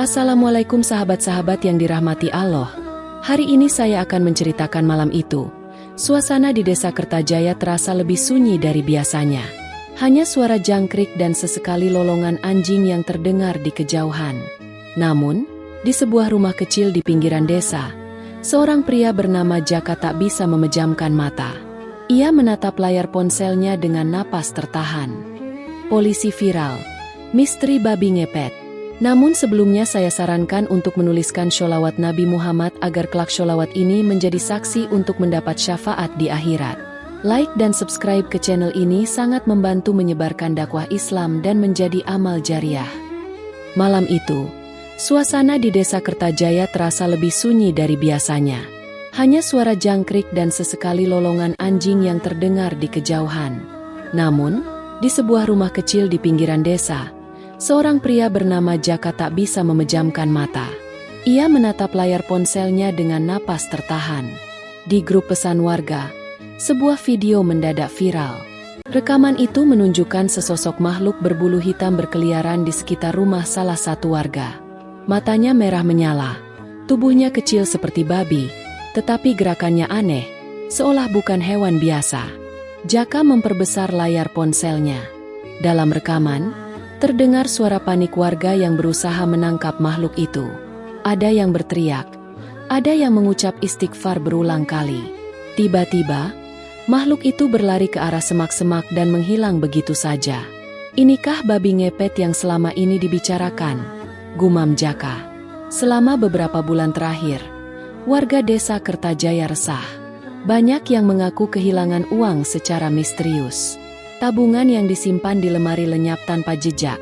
Assalamualaikum sahabat-sahabat yang dirahmati Allah. Hari ini saya akan menceritakan malam itu. Suasana di Desa Kertajaya terasa lebih sunyi dari biasanya. Hanya suara jangkrik dan sesekali lolongan anjing yang terdengar di kejauhan. Namun, di sebuah rumah kecil di pinggiran desa, seorang pria bernama Jaka tak bisa memejamkan mata. Ia menatap layar ponselnya dengan napas tertahan. Polisi viral. Misteri babi ngepet. Namun sebelumnya saya sarankan untuk menuliskan sholawat Nabi Muhammad agar kelak sholawat ini menjadi saksi untuk mendapat syafaat di akhirat. Like dan subscribe ke channel ini sangat membantu menyebarkan dakwah Islam dan menjadi amal jariah. Malam itu, suasana di Desa Kertajaya terasa lebih sunyi dari biasanya. Hanya suara jangkrik dan sesekali lolongan anjing yang terdengar di kejauhan. Namun, di sebuah rumah kecil di pinggiran desa, seorang pria bernama Jaka tak bisa memejamkan mata. Ia menatap layar ponselnya dengan napas tertahan. Di grup pesan warga, sebuah video mendadak viral. Rekaman itu menunjukkan sesosok makhluk berbulu hitam berkeliaran di sekitar rumah salah satu warga. Matanya merah menyala, tubuhnya kecil seperti babi, tetapi gerakannya aneh, seolah bukan hewan biasa. Jaka memperbesar layar ponselnya. Dalam rekaman, terdengar suara panik warga yang berusaha menangkap makhluk itu. Ada yang berteriak, ada yang mengucap istighfar berulang kali. Tiba-tiba, makhluk itu berlari ke arah semak-semak dan menghilang begitu saja. Inikah babi ngepet yang selama ini dibicarakan? Gumam Jaka. Selama beberapa bulan terakhir, warga Desa Kertajaya resah. Banyak yang mengaku kehilangan uang secara misterius. Tabungan yang disimpan di lemari lenyap tanpa jejak.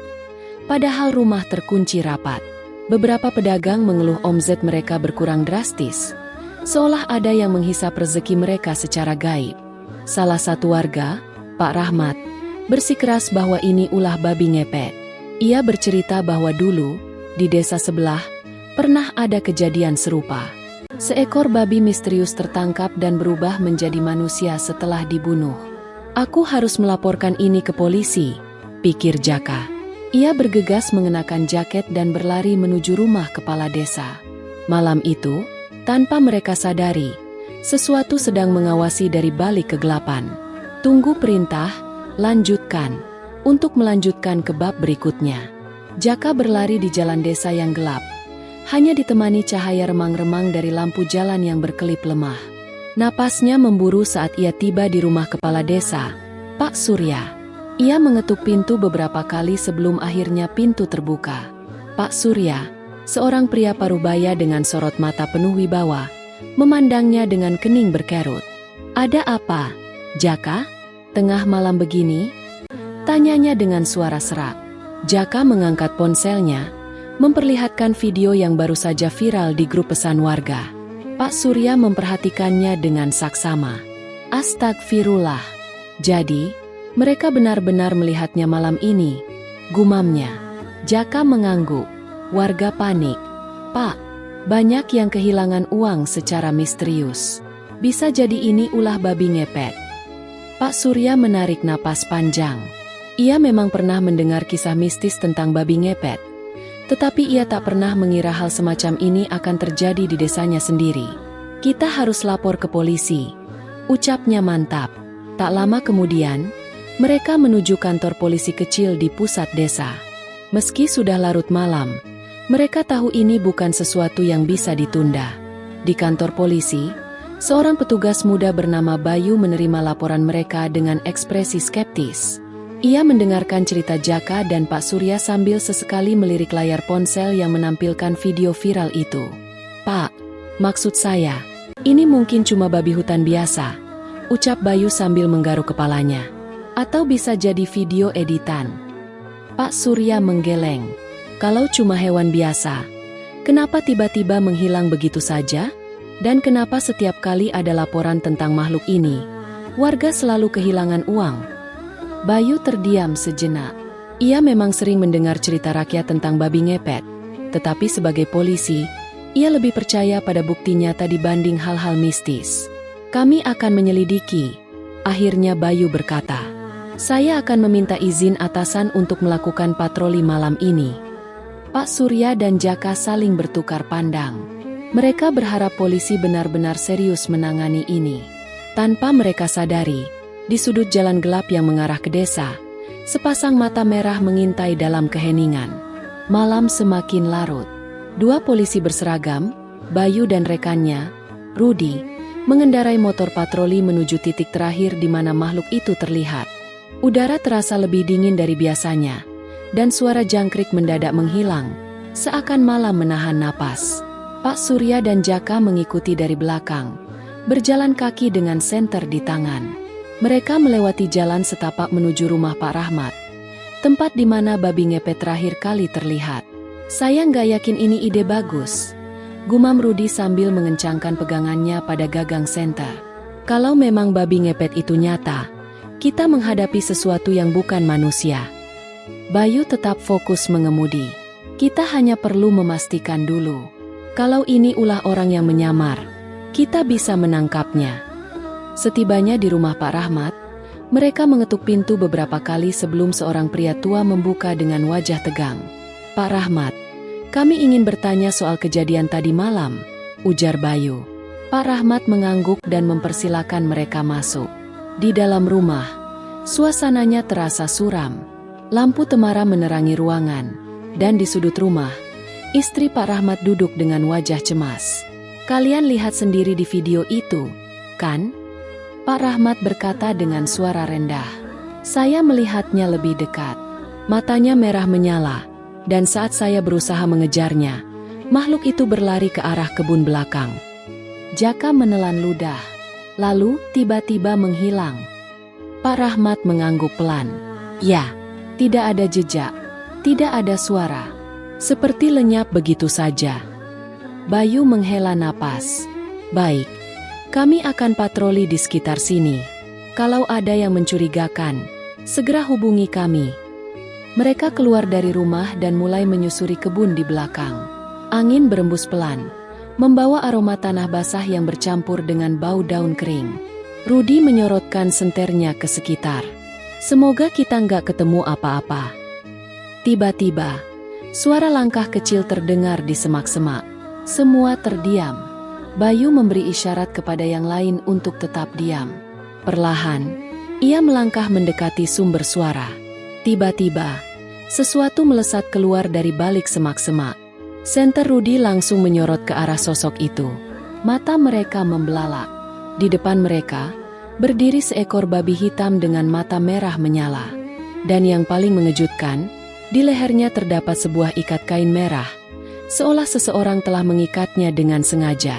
Padahal rumah terkunci rapat. Beberapa pedagang mengeluh omzet mereka berkurang drastis. Seolah ada yang menghisap rezeki mereka secara gaib. Salah satu warga, Pak Rahmat, bersikeras bahwa ini ulah babi ngepet. Ia bercerita bahwa dulu, di desa sebelah, pernah ada kejadian serupa. Seekor babi misterius tertangkap dan berubah menjadi manusia setelah dibunuh. Aku harus melaporkan ini ke polisi, pikir Jaka. Ia bergegas mengenakan jaket dan berlari menuju rumah kepala desa. Malam itu, tanpa mereka sadari, sesuatu sedang mengawasi dari balik kegelapan. Tunggu perintah, lanjutkan. Untuk melanjutkan ke bab berikutnya, Jaka berlari di jalan desa yang gelap. Hanya ditemani cahaya remang-remang dari lampu jalan yang berkelip lemah. Napasnya memburu saat ia tiba di rumah kepala desa, Pak Surya. Ia mengetuk pintu beberapa kali sebelum akhirnya pintu terbuka. Pak Surya, seorang pria parubaya dengan sorot mata penuh wibawa, memandangnya dengan kening berkerut. Ada apa, Jaka? Tengah malam begini? Tanyanya dengan suara serak. Jaka mengangkat ponselnya, memperlihatkan video yang baru saja viral di grup pesan warga. Pak Surya memperhatikannya dengan saksama. Astagfirullah. Jadi, mereka benar-benar melihatnya malam ini, gumamnya. Jaka mengangguk. Warga panik. Pak, banyak yang kehilangan uang secara misterius. Bisa jadi ini ulah babi ngepet. Pak Surya menarik napas panjang. Ia memang pernah mendengar kisah mistis tentang babi ngepet. Tetapi ia tak pernah mengira hal semacam ini akan terjadi di desanya sendiri. Kita harus lapor ke polisi, ucapnya mantap. Tak lama kemudian, mereka menuju kantor polisi kecil di pusat desa. Meski sudah larut malam, mereka tahu ini bukan sesuatu yang bisa ditunda. Di kantor polisi, seorang petugas muda bernama Bayu menerima laporan mereka dengan ekspresi skeptis. Ia mendengarkan cerita Jaka dan Pak Surya sambil sesekali melirik layar ponsel yang menampilkan video viral itu. Pak, maksud saya, ini mungkin cuma babi hutan biasa, ucap Bayu sambil menggaruk kepalanya. Atau bisa jadi video editan. Pak Surya menggeleng. Kalau cuma hewan biasa, kenapa tiba-tiba menghilang begitu saja? Dan kenapa setiap kali ada laporan tentang makhluk ini, warga selalu kehilangan uang? Bayu terdiam sejenak. Ia memang sering mendengar cerita rakyat tentang babi ngepet. Tetapi sebagai polisi, ia lebih percaya pada bukti nyata dibanding hal-hal mistis. Kami akan menyelidiki. Akhirnya Bayu berkata, saya akan meminta izin atasan untuk melakukan patroli malam ini. Pak Surya dan Jaka saling bertukar pandang. Mereka berharap polisi benar-benar serius menangani ini. Tanpa mereka sadari, di sudut jalan gelap yang mengarah ke desa, sepasang mata merah mengintai dalam keheningan. Malam semakin larut. Dua polisi berseragam, Bayu dan rekannya, Rudi, mengendarai motor patroli menuju titik terakhir di mana makhluk itu terlihat. Udara terasa lebih dingin dari biasanya, dan suara jangkrik mendadak menghilang, seakan malam menahan napas. Pak Surya dan Jaka mengikuti dari belakang, berjalan kaki dengan senter di tangan. Mereka melewati jalan setapak menuju rumah Pak Rahmat, tempat di mana babi ngepet terakhir kali terlihat. Saya nggak yakin ini ide bagus, gumam Rudi sambil mengencangkan pegangannya pada gagang senter. Kalau memang babi ngepet itu nyata, kita menghadapi sesuatu yang bukan manusia. Bayu tetap fokus mengemudi. Kita hanya perlu memastikan dulu. Kalau ini ulah orang yang menyamar, kita bisa menangkapnya. Setibanya di rumah Pak Rahmat, mereka mengetuk pintu beberapa kali sebelum seorang pria tua membuka dengan wajah tegang. Pak Rahmat, kami ingin bertanya soal kejadian tadi malam, ujar Bayu. Pak Rahmat mengangguk dan mempersilakan mereka masuk. Di dalam rumah, suasananya terasa suram. Lampu temara menerangi ruangan, dan di sudut rumah, istri Pak Rahmat duduk dengan wajah cemas. Kalian lihat sendiri di video itu, kan? Pak Rahmat berkata dengan suara rendah. Saya melihatnya lebih dekat. Matanya merah menyala, dan saat saya berusaha mengejarnya, makhluk itu berlari ke arah kebun belakang. Jaka menelan ludah, lalu tiba-tiba menghilang. Pak Rahmat mengangguk pelan. Ya. Tidak ada jejak, tidak ada suara. Seperti lenyap begitu saja. Bayu menghela napas. Baik, kami akan patroli di sekitar sini. Kalau ada yang mencurigakan, segera hubungi kami. Mereka keluar dari rumah dan mulai menyusuri kebun di belakang. Angin berembus pelan, membawa aroma tanah basah yang bercampur dengan bau daun kering. Rudi menyorotkan senternya ke sekitar. Semoga kita nggak ketemu apa-apa. Tiba-tiba, suara langkah kecil terdengar di semak-semak. Semua terdiam. Bayu memberi isyarat kepada yang lain untuk tetap diam. Perlahan, ia melangkah mendekati sumber suara. Tiba-tiba, sesuatu melesat keluar dari balik semak-semak. Senter Rudi langsung menyorot ke arah sosok itu. Mata mereka membelalak. Di depan mereka, berdiri seekor babi hitam dengan mata merah menyala. Dan yang paling mengejutkan, di lehernya terdapat sebuah ikat kain merah, seolah seseorang telah mengikatnya dengan sengaja.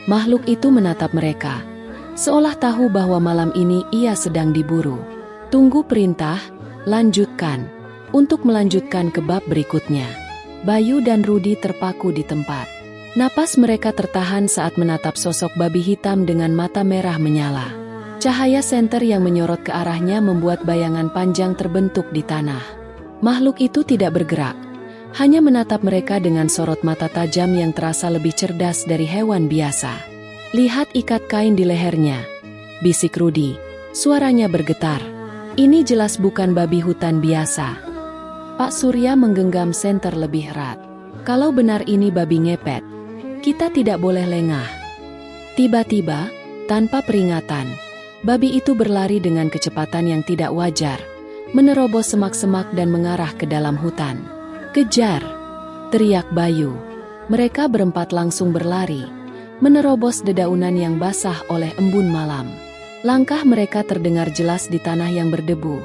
Makhluk itu menatap mereka, seolah tahu bahwa malam ini ia sedang diburu. Tunggu perintah, lanjutkan, untuk melanjutkan ke bab berikutnya. Bayu dan Rudi terpaku di tempat. Napas mereka tertahan saat menatap sosok babi hitam dengan mata merah menyala. Cahaya senter yang menyorot ke arahnya membuat bayangan panjang terbentuk di tanah. Makhluk itu tidak bergerak, hanya menatap mereka dengan sorot mata tajam yang terasa lebih cerdas dari hewan biasa. Lihat ikat kain di lehernya, bisik Rudi. Suaranya bergetar. Ini jelas bukan babi hutan biasa. Pak Surya menggenggam senter lebih erat. Kalau benar ini babi ngepet, kita tidak boleh lengah. Tiba-tiba, tanpa peringatan, babi itu berlari dengan kecepatan yang tidak wajar, menerobos semak-semak dan mengarah ke dalam hutan. Kejar! Teriak Bayu. Mereka berempat langsung berlari, menerobos dedaunan yang basah oleh embun malam. Langkah mereka terdengar jelas di tanah yang berdebu,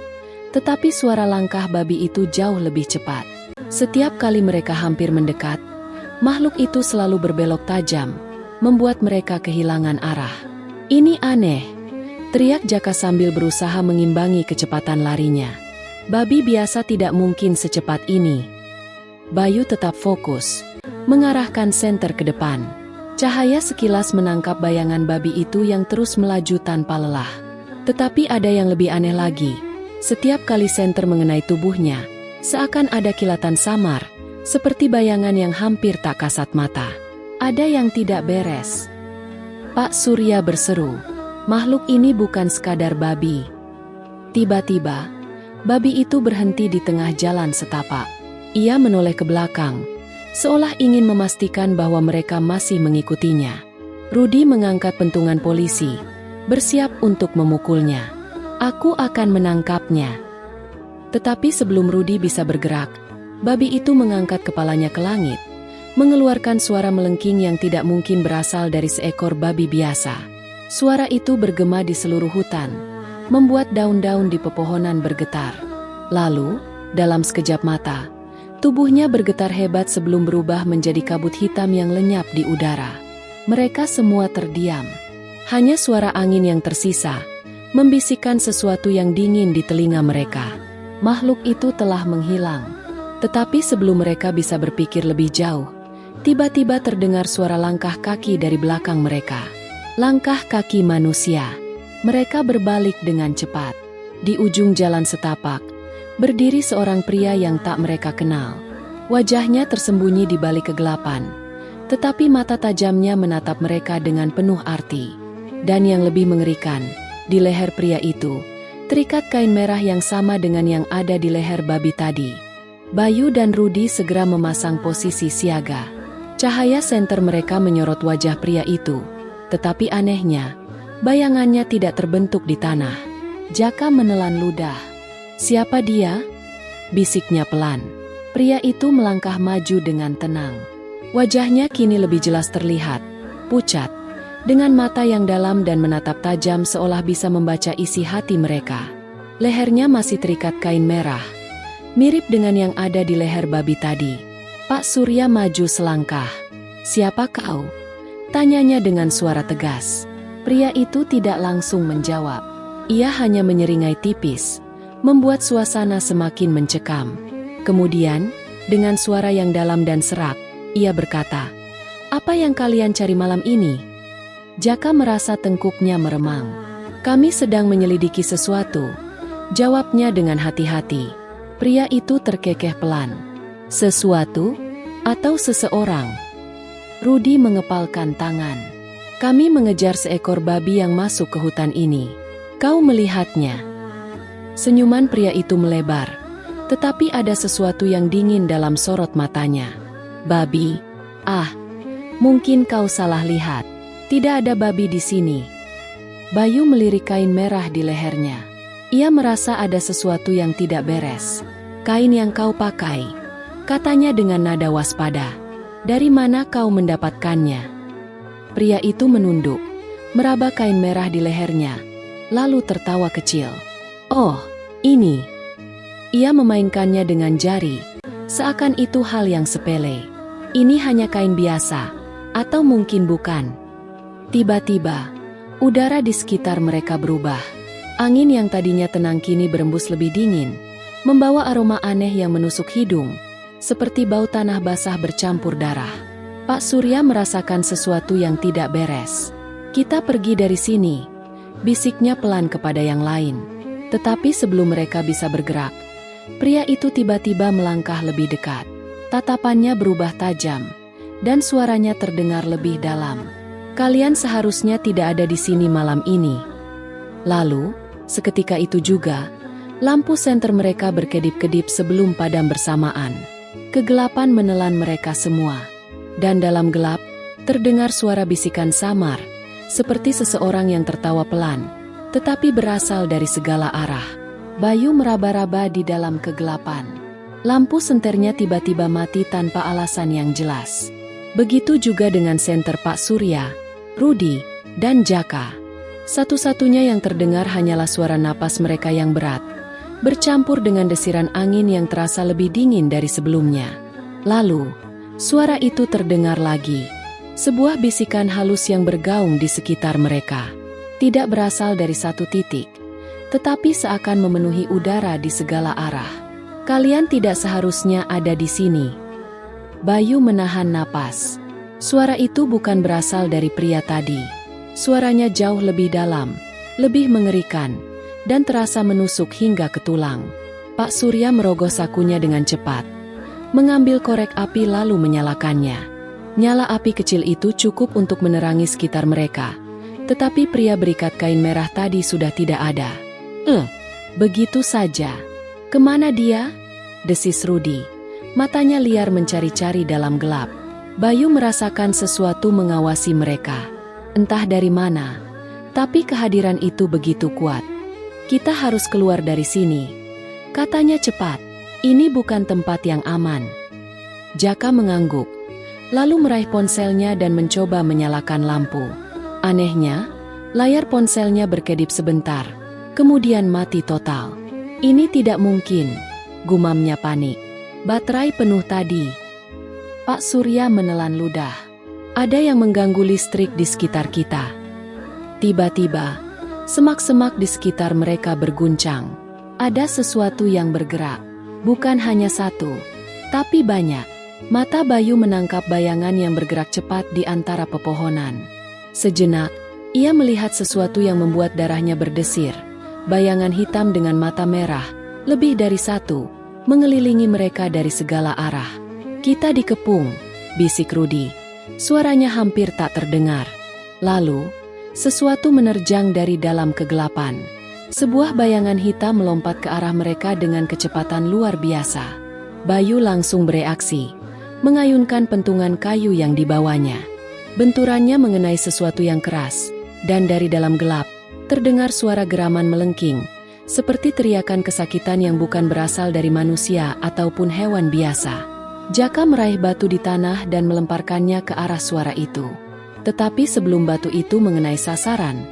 tetapi suara langkah babi itu jauh lebih cepat. Setiap kali mereka hampir mendekat, makhluk itu selalu berbelok tajam, membuat mereka kehilangan arah. Ini aneh, teriak Jaka sambil berusaha mengimbangi kecepatan larinya. Babi biasa tidak mungkin secepat ini. Bayu tetap fokus, mengarahkan senter ke depan. Cahaya sekilas menangkap bayangan babi itu yang terus melaju tanpa lelah. Tetapi ada yang lebih aneh lagi. Setiap kali senter mengenai tubuhnya, seakan ada kilatan samar, seperti bayangan yang hampir tak kasat mata. Ada yang tidak beres. Pak Surya berseru, makhluk ini bukan sekadar babi. Tiba-tiba, babi itu berhenti di tengah jalan setapak. Ia menoleh ke belakang, seolah ingin memastikan bahwa mereka masih mengikutinya. Rudy mengangkat pentungan polisi, bersiap untuk memukulnya. Aku akan menangkapnya. Tetapi sebelum Rudy bisa bergerak, babi itu mengangkat kepalanya ke langit, mengeluarkan suara melengking yang tidak mungkin berasal dari seekor babi biasa. Suara itu bergema di seluruh hutan, membuat daun-daun di pepohonan bergetar. Lalu, dalam sekejap mata, tubuhnya bergetar hebat sebelum berubah menjadi kabut hitam yang lenyap di udara. Mereka semua terdiam. Hanya suara angin yang tersisa, membisikkan sesuatu yang dingin di telinga mereka. Makhluk itu telah menghilang. Tetapi sebelum mereka bisa berpikir lebih jauh, tiba-tiba terdengar suara langkah kaki dari belakang mereka. Langkah kaki manusia. Mereka berbalik dengan cepat. Di ujung jalan setapak, berdiri seorang pria yang tak mereka kenal. Wajahnya tersembunyi di balik kegelapan, tetapi mata tajamnya menatap mereka dengan penuh arti. Dan yang lebih mengerikan, di leher pria itu, terikat kain merah yang sama dengan yang ada di leher babi tadi. Bayu dan Rudy segera memasang posisi siaga. Cahaya senter mereka menyorot wajah pria itu, tetapi anehnya, bayangannya tidak terbentuk di tanah. Jaka menelan ludah. "Siapa dia?" bisiknya pelan. Pria itu melangkah maju dengan tenang. Wajahnya kini lebih jelas terlihat, pucat, dengan mata yang dalam dan menatap tajam seolah bisa membaca isi hati mereka. Lehernya masih terikat kain merah, mirip dengan yang ada di leher babi tadi. Pak Surya maju selangkah. "Siapa kau?" tanyanya dengan suara tegas. Pria itu tidak langsung menjawab. Ia hanya menyeringai tipis, membuat suasana semakin mencekam. Kemudian, dengan suara yang dalam dan serak, ia berkata, "Apa yang kalian cari malam ini?" Jaka merasa tengkuknya meremang. "Kami sedang menyelidiki sesuatu," jawabnya dengan hati-hati. Pria itu terkekeh pelan. "Sesuatu? Atau seseorang?" Rudy mengepalkan tangan. "Kami mengejar seekor babi yang masuk ke hutan ini. Kau melihatnya?" Senyuman pria itu melebar, tetapi ada sesuatu yang dingin dalam sorot matanya. "Babi? Ah, mungkin kau salah lihat. Tidak ada babi di sini." Bayu melirik kain merah di lehernya. Ia merasa ada sesuatu yang tidak beres. "Kain yang kau pakai," katanya dengan nada waspada. "Dari mana kau mendapatkannya?" Pria itu menunduk, meraba kain merah di lehernya, lalu tertawa kecil. "Oh, ini." Ia memainkannya dengan jari, seakan itu hal yang sepele. "Ini hanya kain biasa, atau mungkin bukan." Tiba-tiba, udara di sekitar mereka berubah. Angin yang tadinya tenang kini berembus lebih dingin, membawa aroma aneh yang menusuk hidung, seperti bau tanah basah bercampur darah. Pak Surya merasakan sesuatu yang tidak beres. "Kita pergi dari sini," bisiknya pelan kepada yang lain. Tetapi sebelum mereka bisa bergerak, pria itu tiba-tiba melangkah lebih dekat. Tatapannya berubah tajam, dan suaranya terdengar lebih dalam. "Kalian seharusnya tidak ada di sini malam ini." Lalu, seketika itu juga, lampu senter mereka berkedip-kedip sebelum padam bersamaan. Kegelapan menelan mereka semua. Dan dalam gelap, terdengar suara bisikan samar, seperti seseorang yang tertawa pelan, tetapi berasal dari segala arah. Bayu meraba-raba di dalam kegelapan. Lampu senternya tiba-tiba mati tanpa alasan yang jelas. Begitu juga dengan senter Pak Surya, Rudy, dan Jaka. Satu-satunya yang terdengar hanyalah suara napas mereka yang berat, bercampur dengan desiran angin yang terasa lebih dingin dari sebelumnya. Lalu, suara itu terdengar lagi. Sebuah bisikan halus yang bergaung di sekitar mereka. Tidak berasal dari satu titik, tetapi seakan memenuhi udara di segala arah. "Kalian tidak seharusnya ada di sini." Bayu menahan napas. Suara itu bukan berasal dari pria tadi. Suaranya jauh lebih dalam, lebih mengerikan, dan terasa menusuk hingga ke tulang. Pak Surya merogoh sakunya dengan cepat, mengambil korek api lalu menyalakannya. Nyala api kecil itu cukup untuk menerangi sekitar mereka, tetapi pria berikat kain merah tadi sudah tidak ada. Begitu saja. Kemana dia?" desis Rudy, Matanya liar mencari-cari dalam gelap. Bayu merasakan sesuatu mengawasi mereka. Entah dari mana, tapi kehadiran itu begitu kuat. "Kita harus keluar dari sini," katanya cepat. "Ini bukan tempat yang aman." Jaka mengangguk, lalu meraih ponselnya dan mencoba menyalakan lampu. Anehnya, layar ponselnya berkedip sebentar, kemudian mati total. "Ini tidak mungkin," gumamnya panik. "Baterai penuh tadi." Pak Surya menelan ludah. "Ada yang mengganggu listrik di sekitar kita." Tiba-tiba, semak-semak di sekitar mereka berguncang. Ada sesuatu yang bergerak. Bukan hanya satu, tapi banyak. Mata Bayu menangkap bayangan yang bergerak cepat di antara pepohonan. Sejenak, ia melihat sesuatu yang membuat darahnya berdesir. Bayangan hitam dengan mata merah, lebih dari satu, mengelilingi mereka dari segala arah. "Kita dikepung," bisik Rudi. Suaranya hampir tak terdengar. Lalu, sesuatu menerjang dari dalam kegelapan. Sebuah bayangan hitam melompat ke arah mereka dengan kecepatan luar biasa. Bayu langsung bereaksi, mengayunkan pentungan kayu yang dibawanya. Benturannya mengenai sesuatu yang keras, dan dari dalam gelap, terdengar suara geraman melengking, seperti teriakan kesakitan yang bukan berasal dari manusia ataupun hewan biasa. Jaka meraih batu di tanah dan melemparkannya ke arah suara itu. Tetapi sebelum batu itu mengenai sasaran,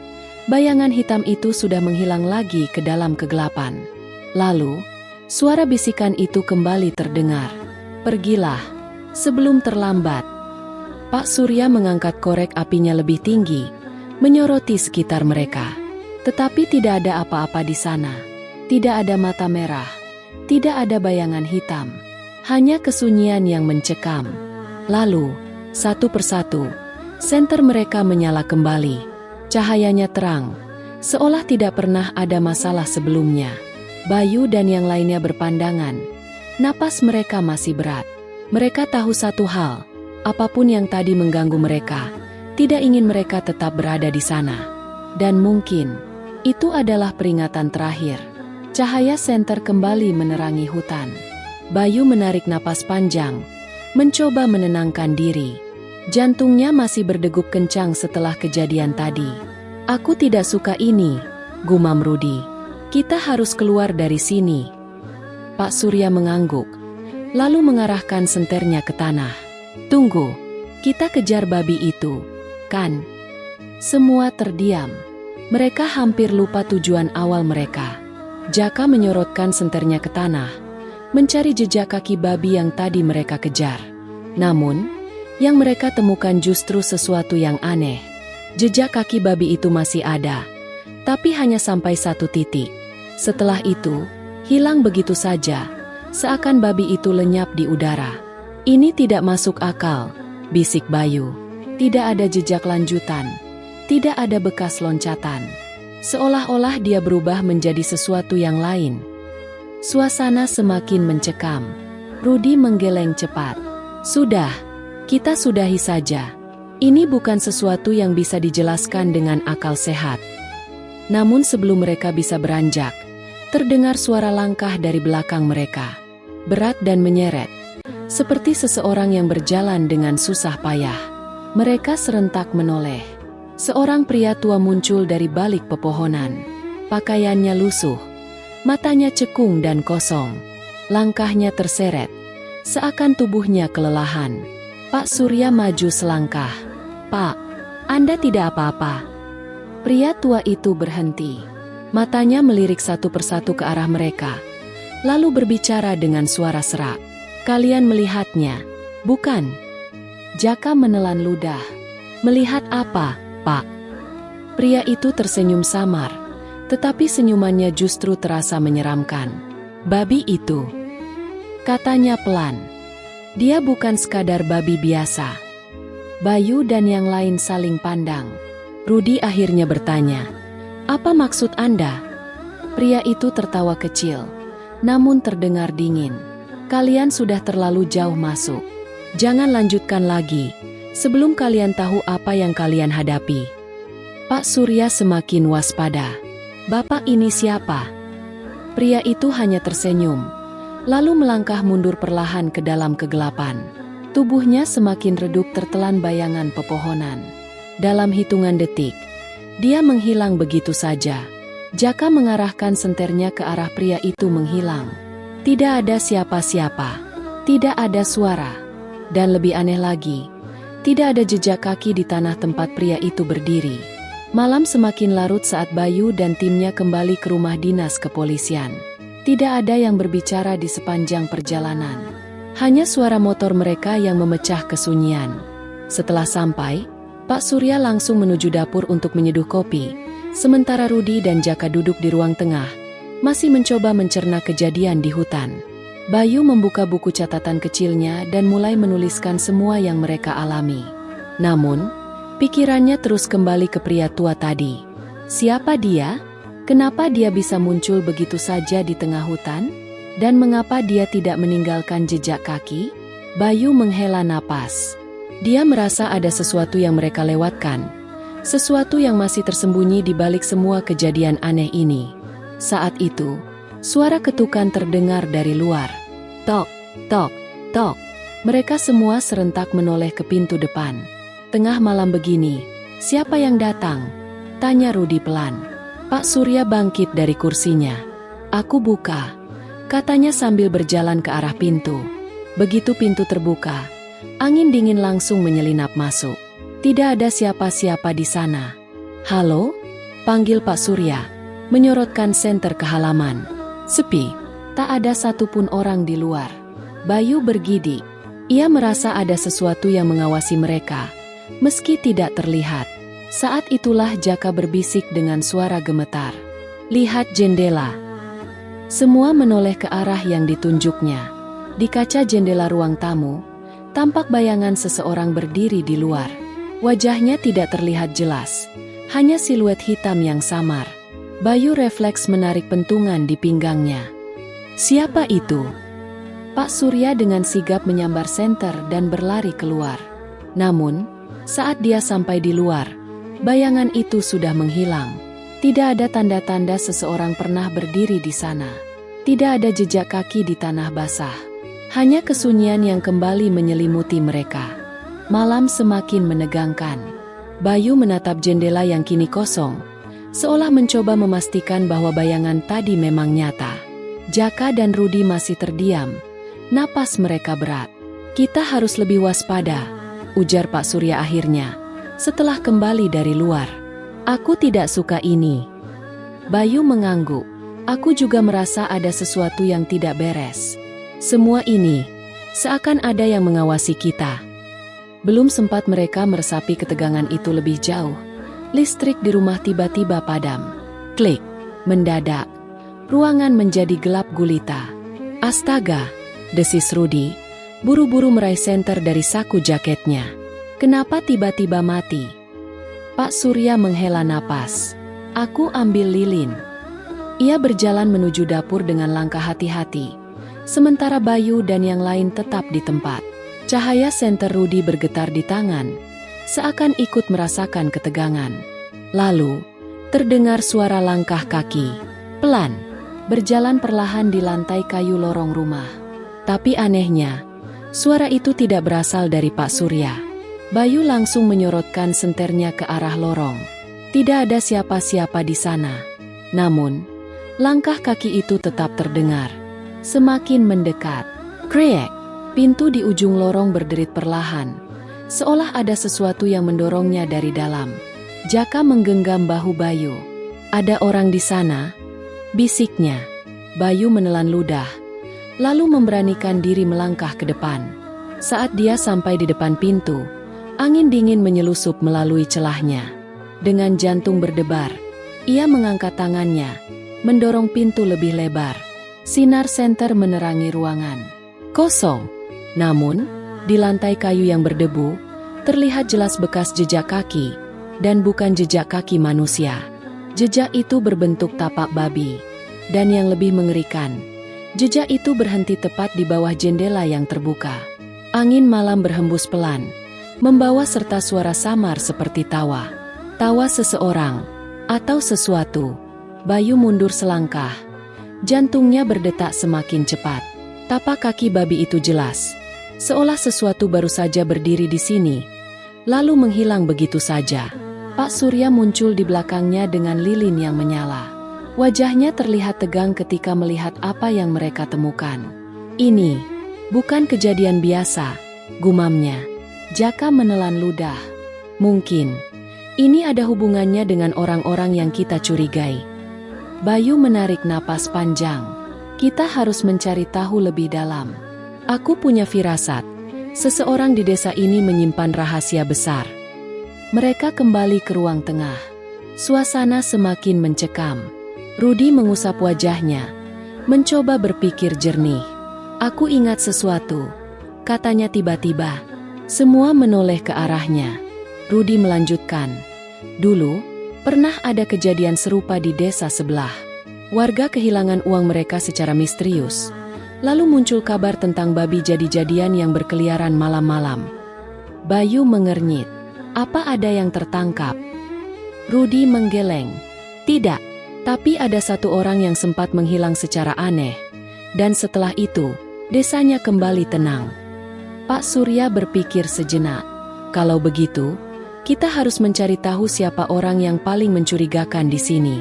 bayangan hitam itu sudah menghilang lagi ke dalam kegelapan. Lalu, suara bisikan itu kembali terdengar. "Pergilah, sebelum terlambat." Pak Surya mengangkat korek apinya lebih tinggi, menyoroti sekitar mereka. Tetapi tidak ada apa-apa di sana. Tidak ada mata merah, tidak ada bayangan hitam. Hanya kesunyian yang mencekam. Lalu, satu persatu, senter mereka menyala kembali. Cahayanya terang, seolah tidak pernah ada masalah sebelumnya. Bayu dan yang lainnya berpandangan. Napas mereka masih berat. Mereka tahu satu hal, apapun yang tadi mengganggu mereka, tidak ingin mereka tetap berada di sana. Dan mungkin, itu adalah peringatan terakhir. Cahaya senter kembali menerangi hutan. Bayu menarik napas panjang, mencoba menenangkan diri. Jantungnya masih berdegup kencang setelah kejadian tadi. "Aku tidak suka ini," gumam Rudi. "Kita harus keluar dari sini." Pak Surya mengangguk, lalu mengarahkan senternya ke tanah. "Tunggu, kita kejar babi itu, kan?" Semua terdiam. Mereka hampir lupa tujuan awal mereka. Jaka menyorotkan senternya ke tanah, mencari jejak kaki babi yang tadi mereka kejar. Namun, yang mereka temukan justru sesuatu yang aneh. Jejak kaki babi itu masih ada, tapi hanya sampai satu titik. Setelah itu, hilang begitu saja, seakan babi itu lenyap di udara. "Ini tidak masuk akal," bisik Bayu. "Tidak ada jejak lanjutan, tidak ada bekas loncatan. Seolah-olah dia berubah menjadi sesuatu yang lain." Suasana semakin mencekam. Rudi menggeleng cepat. "Sudah, kita sudahi saja. Ini bukan sesuatu yang bisa dijelaskan dengan akal sehat." Namun sebelum mereka bisa beranjak, terdengar suara langkah dari belakang mereka. Berat dan menyeret, seperti seseorang yang berjalan dengan susah payah. Mereka serentak menoleh. Seorang pria tua muncul dari balik pepohonan. Pakaiannya lusuh, matanya cekung dan kosong. Langkahnya terseret, seakan tubuhnya kelelahan. Pak Surya maju selangkah. "Pak, Anda tidak apa-apa?" Pria tua itu berhenti. Matanya melirik satu persatu ke arah mereka, lalu berbicara dengan suara serak. "Kalian melihatnya, bukan?" Jaka menelan ludah. "Melihat apa, Pak?" Pria itu tersenyum samar, tetapi senyumannya justru terasa menyeramkan. "Babi itu," katanya pelan. "Dia bukan sekadar babi biasa." Bayu dan yang lain saling pandang. Rudi akhirnya bertanya, "Apa maksud Anda?" Pria itu tertawa kecil, namun terdengar dingin. "Kalian sudah terlalu jauh masuk. Jangan lanjutkan lagi, sebelum kalian tahu apa yang kalian hadapi." Pak Surya semakin waspada. "Bapak ini siapa?" Pria itu hanya tersenyum, lalu melangkah mundur perlahan ke dalam kegelapan. Tubuhnya semakin redup tertelan bayangan pepohonan. Dalam hitungan detik, dia menghilang begitu saja. Jaka mengarahkan senternya ke arah pria itu menghilang. Tidak ada siapa-siapa, tidak ada suara, dan lebih aneh lagi, tidak ada jejak kaki di tanah tempat pria itu berdiri. Malam semakin larut saat Bayu dan timnya kembali ke rumah dinas kepolisian. Tidak ada yang berbicara di sepanjang perjalanan. Hanya suara motor mereka yang memecah kesunyian. Setelah sampai, Pak Surya langsung menuju dapur untuk menyeduh kopi, sementara Rudi dan Jaka duduk di ruang tengah, masih mencoba mencerna kejadian di hutan. Bayu membuka buku catatan kecilnya dan mulai menuliskan semua yang mereka alami. Namun, pikirannya terus kembali ke pria tua tadi. Siapa dia? Kenapa dia bisa muncul begitu saja di tengah hutan? Dan mengapa dia tidak meninggalkan jejak kaki? Bayu menghela napas. Dia merasa ada sesuatu yang mereka lewatkan. Sesuatu yang masih tersembunyi di balik semua kejadian aneh ini. Saat itu, suara ketukan terdengar dari luar. Tok, tok, tok. Mereka semua serentak menoleh ke pintu depan. Tengah malam begini, siapa yang datang? Tanya Rudi pelan. Pak Surya bangkit dari kursinya. Aku buka, katanya sambil berjalan ke arah pintu. Begitu pintu terbuka, angin dingin langsung menyelinap masuk. Tidak ada siapa-siapa di sana. Halo? Panggil Pak Surya, menyorotkan senter ke halaman. Sepi, tak ada satupun orang di luar. Bayu bergidik. Ia merasa ada sesuatu yang mengawasi mereka, meski tidak terlihat. Saat itulah Jaka berbisik dengan suara gemetar. Lihat jendela. Semua menoleh ke arah yang ditunjuknya. Di kaca jendela ruang tamu, tampak bayangan seseorang berdiri di luar. Wajahnya tidak terlihat jelas, hanya siluet hitam yang samar. Bayu refleks menarik pentungan di pinggangnya. Siapa itu? Pak Surya dengan sigap menyambar senter dan berlari keluar. Namun, saat dia sampai di luar, bayangan itu sudah menghilang. Tidak ada tanda-tanda seseorang pernah berdiri di sana. Tidak ada jejak kaki di tanah basah. Hanya kesunyian yang kembali menyelimuti mereka. Malam semakin menegangkan. Bayu menatap jendela yang kini kosong, seolah mencoba memastikan bahwa bayangan tadi memang nyata. Jaka dan Rudi masih terdiam. Napas mereka berat. Kita harus lebih waspada, ujar Pak Surya akhirnya, setelah kembali dari luar. Aku tidak suka ini. Bayu mengangguk. Aku juga merasa ada sesuatu yang tidak beres. Semua ini, seakan ada yang mengawasi kita. Belum sempat mereka meresapi ketegangan itu lebih jauh, listrik di rumah tiba-tiba padam. Klik, mendadak, ruangan menjadi gelap gulita. Astaga, desis Rudi, buru-buru meraih senter dari saku jaketnya. Kenapa tiba-tiba mati? Pak Surya menghela napas. Aku ambil lilin. Ia berjalan menuju dapur dengan langkah hati-hati, sementara Bayu dan yang lain tetap di tempat. Cahaya senter Rudi bergetar di tangan, seakan ikut merasakan ketegangan. Lalu, terdengar suara langkah kaki, pelan, berjalan perlahan di lantai kayu lorong rumah. Tapi anehnya, suara itu tidak berasal dari Pak Surya. Bayu langsung menyorotkan senternya ke arah lorong. Tidak ada siapa-siapa di sana. Namun, langkah kaki itu tetap terdengar. Semakin mendekat. Krek! Pintu di ujung lorong berderit perlahan, seolah ada sesuatu yang mendorongnya dari dalam. Jaka menggenggam bahu Bayu. Ada orang di sana? Bisiknya. Bayu menelan ludah, lalu memberanikan diri melangkah ke depan. Saat dia sampai di depan pintu, angin dingin menyelusup melalui celahnya. Dengan jantung berdebar, ia mengangkat tangannya, mendorong pintu lebih lebar. Sinar senter menerangi ruangan. Kosong. Namun, di lantai kayu yang berdebu, terlihat jelas bekas jejak kaki, dan bukan jejak kaki manusia. Jejak itu berbentuk tapak babi. Dan yang lebih mengerikan, jejak itu berhenti tepat di bawah jendela yang terbuka. Angin malam berhembus pelan, membawa serta suara samar seperti tawa. Tawa seseorang, atau sesuatu. Bayu mundur selangkah. Jantungnya berdetak semakin cepat. Tapak kaki babi itu jelas, seolah sesuatu baru saja berdiri di sini, lalu menghilang begitu saja. Pak Surya muncul di belakangnya dengan lilin yang menyala. Wajahnya terlihat tegang ketika melihat apa yang mereka temukan. Ini bukan kejadian biasa, gumamnya. Jaka menelan ludah. Mungkin ini ada hubungannya dengan orang-orang yang kita curigai. Bayu menarik napas panjang. Kita harus mencari tahu lebih dalam. Aku punya firasat, seseorang di desa ini menyimpan rahasia besar. Mereka kembali ke ruang tengah. Suasana semakin mencekam. Rudi mengusap wajahnya, mencoba berpikir jernih. Aku ingat sesuatu, katanya tiba-tiba. Semua menoleh ke arahnya. Rudi melanjutkan. Dulu, pernah ada kejadian serupa di desa sebelah. Warga kehilangan uang mereka secara misterius. Lalu muncul kabar tentang babi jadi-jadian yang berkeliaran malam-malam. Bayu mengernyit. Apa ada yang tertangkap? Rudi menggeleng. Tidak, tapi ada satu orang yang sempat menghilang secara aneh. Dan setelah itu, desanya kembali tenang. Pak Surya berpikir sejenak. Kalau begitu, kita harus mencari tahu siapa orang yang paling mencurigakan di sini.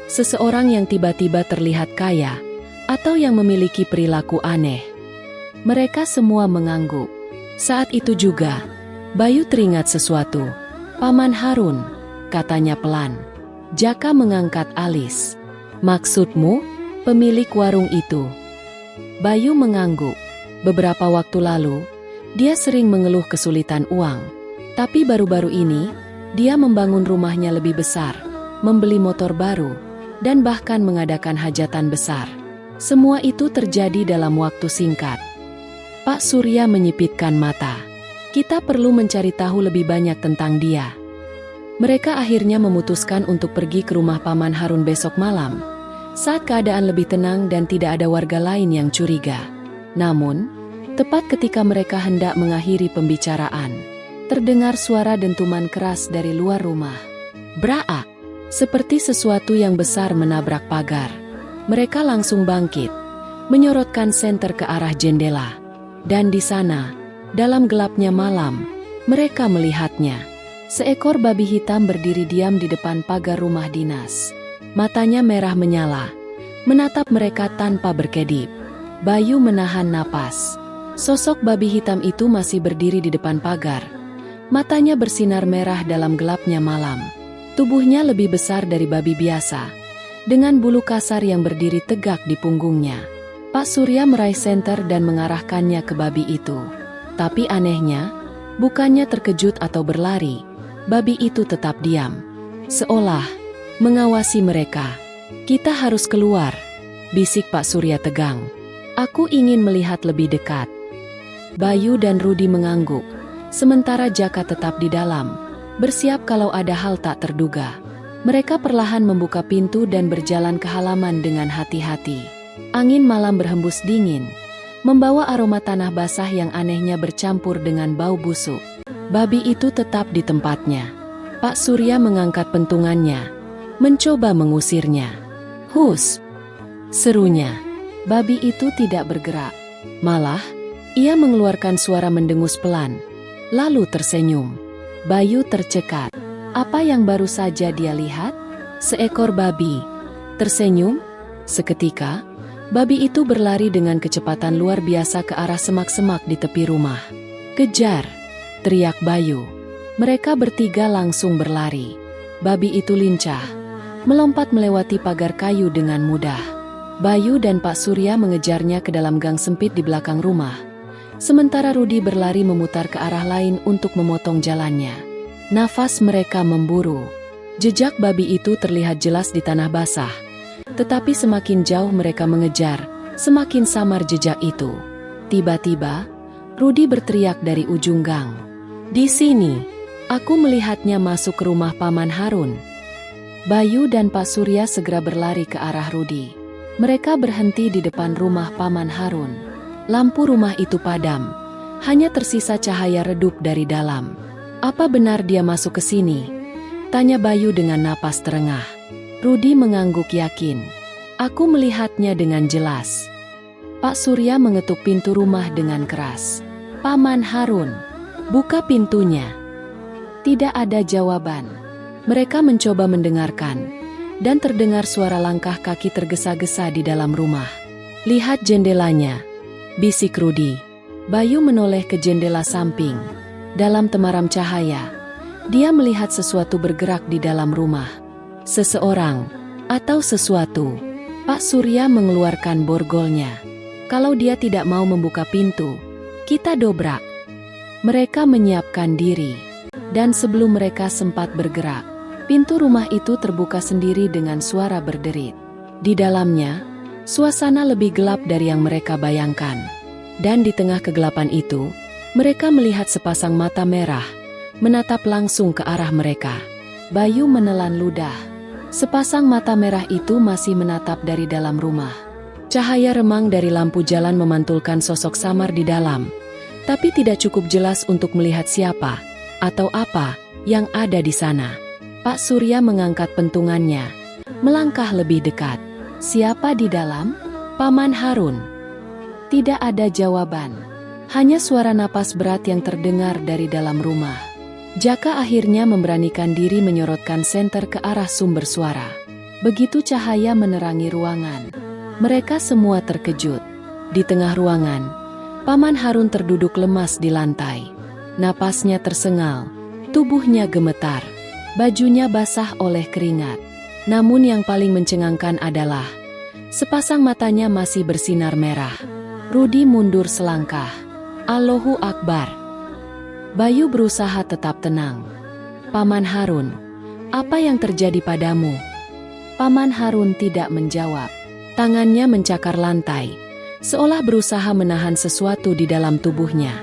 Seseorang yang tiba-tiba terlihat kaya, atau yang memiliki perilaku aneh. Mereka semua mengangguk. Saat itu juga, Bayu teringat sesuatu. Paman Harun, katanya pelan. Jaka mengangkat alis. Maksudmu, pemilik warung itu? Bayu mengangguk. Beberapa waktu lalu, dia sering mengeluh kesulitan uang. Tapi baru-baru ini, dia membangun rumahnya lebih besar, membeli motor baru, dan bahkan mengadakan hajatan besar. Semua itu terjadi dalam waktu singkat. Pak Surya menyipitkan mata. Kita perlu mencari tahu lebih banyak tentang dia. Mereka akhirnya memutuskan untuk pergi ke rumah Paman Harun besok malam, saat keadaan lebih tenang dan tidak ada warga lain yang curiga. Namun, tepat ketika mereka hendak mengakhiri pembicaraan, terdengar suara dentuman keras dari luar rumah. Braak, seperti sesuatu yang besar menabrak pagar. Mereka langsung bangkit, menyorotkan senter ke arah jendela. Dan di sana, dalam gelapnya malam, mereka melihatnya. Seekor babi hitam berdiri diam di depan pagar rumah dinas. Matanya merah menyala, menatap mereka tanpa berkedip. Bayu menahan napas. Sosok babi hitam itu masih berdiri di depan pagar. Matanya bersinar merah dalam gelapnya malam. Tubuhnya lebih besar dari babi biasa, dengan bulu kasar yang berdiri tegak di punggungnya. Pak Surya meraih senter dan mengarahkannya ke babi itu. Tapi anehnya, bukannya terkejut atau berlari, babi itu tetap diam, seolah mengawasi mereka. Kita harus keluar, bisik Pak Surya tegang. Aku ingin melihat lebih dekat. Bayu dan Rudi mengangguk, sementara Jaka tetap di dalam, bersiap kalau ada hal tak terduga. Mereka perlahan membuka pintu dan berjalan ke halaman dengan hati-hati. Angin malam berhembus dingin, membawa aroma tanah basah yang anehnya bercampur dengan bau busuk. Babi itu tetap di tempatnya. Pak Surya mengangkat pentungannya, mencoba mengusirnya. Hus! Serunya. Babi itu tidak bergerak. Malah, ia mengeluarkan suara mendengus pelan, lalu tersenyum. Bayu tercekat. Apa yang baru saja dia lihat? Seekor babi. Tersenyum? Seketika, babi itu berlari dengan kecepatan luar biasa ke arah semak-semak di tepi rumah. Kejar! Teriak Bayu. Mereka bertiga langsung berlari. Babi itu lincah, melompat melewati pagar kayu dengan mudah. Bayu dan Pak Surya mengejarnya ke dalam gang sempit di belakang rumah. Sementara Rudi berlari memutar ke arah lain untuk memotong jalannya. Nafas mereka memburu. Jejak babi itu terlihat jelas di tanah basah. Tetapi semakin jauh mereka mengejar, semakin samar jejak itu. Tiba-tiba, Rudi berteriak dari ujung gang. Di sini, aku melihatnya masuk ke rumah Paman Harun. Bayu dan Pak Surya segera berlari ke arah Rudi. Mereka berhenti di depan rumah Paman Harun. Lampu rumah itu padam, hanya tersisa cahaya redup dari dalam. Apa benar dia masuk ke sini? Tanya Bayu dengan napas terengah. Rudi mengangguk yakin. Aku melihatnya dengan jelas. Pak Surya mengetuk pintu rumah dengan keras. "Paman Harun, buka pintunya." Tidak ada jawaban. Mereka mencoba mendengarkan, dan terdengar suara langkah kaki tergesa-gesa di dalam rumah. "Lihat jendelanya," bisik Rudi. Bayu menoleh ke jendela samping. Dalam temaram cahaya, dia melihat sesuatu bergerak di dalam rumah. Seseorang, atau sesuatu. Pak Surya mengeluarkan borgolnya. "Kalau dia tidak mau membuka pintu, kita dobrak." Mereka menyiapkan diri. Dan sebelum mereka sempat bergerak, pintu rumah itu terbuka sendiri dengan suara berderit. Di dalamnya, suasana lebih gelap dari yang mereka bayangkan. Dan di tengah kegelapan itu, mereka melihat sepasang mata merah, menatap langsung ke arah mereka. Bayu menelan ludah. Sepasang mata merah itu masih menatap dari dalam rumah. Cahaya remang dari lampu jalan memantulkan sosok samar di dalam, tapi tidak cukup jelas untuk melihat siapa atau apa yang ada di sana. Pak Surya mengangkat pentungannya, melangkah lebih dekat. "Siapa di dalam?" "Paman Harun." Tidak ada jawaban. Hanya suara napas berat yang terdengar dari dalam rumah. Jaka akhirnya memberanikan diri menyorotkan senter ke arah sumber suara. Begitu cahaya menerangi ruangan, mereka semua terkejut. Di tengah ruangan, Paman Harun terduduk lemas di lantai. Napasnya tersengal, tubuhnya gemetar, bajunya basah oleh keringat. Namun yang paling mencengangkan adalah sepasang matanya masih bersinar merah. Rudi mundur selangkah. "Allahu Akbar." Bayu berusaha tetap tenang. "Paman Harun, apa yang terjadi padamu?" Paman Harun tidak menjawab. Tangannya mencakar lantai, seolah berusaha menahan sesuatu di dalam tubuhnya.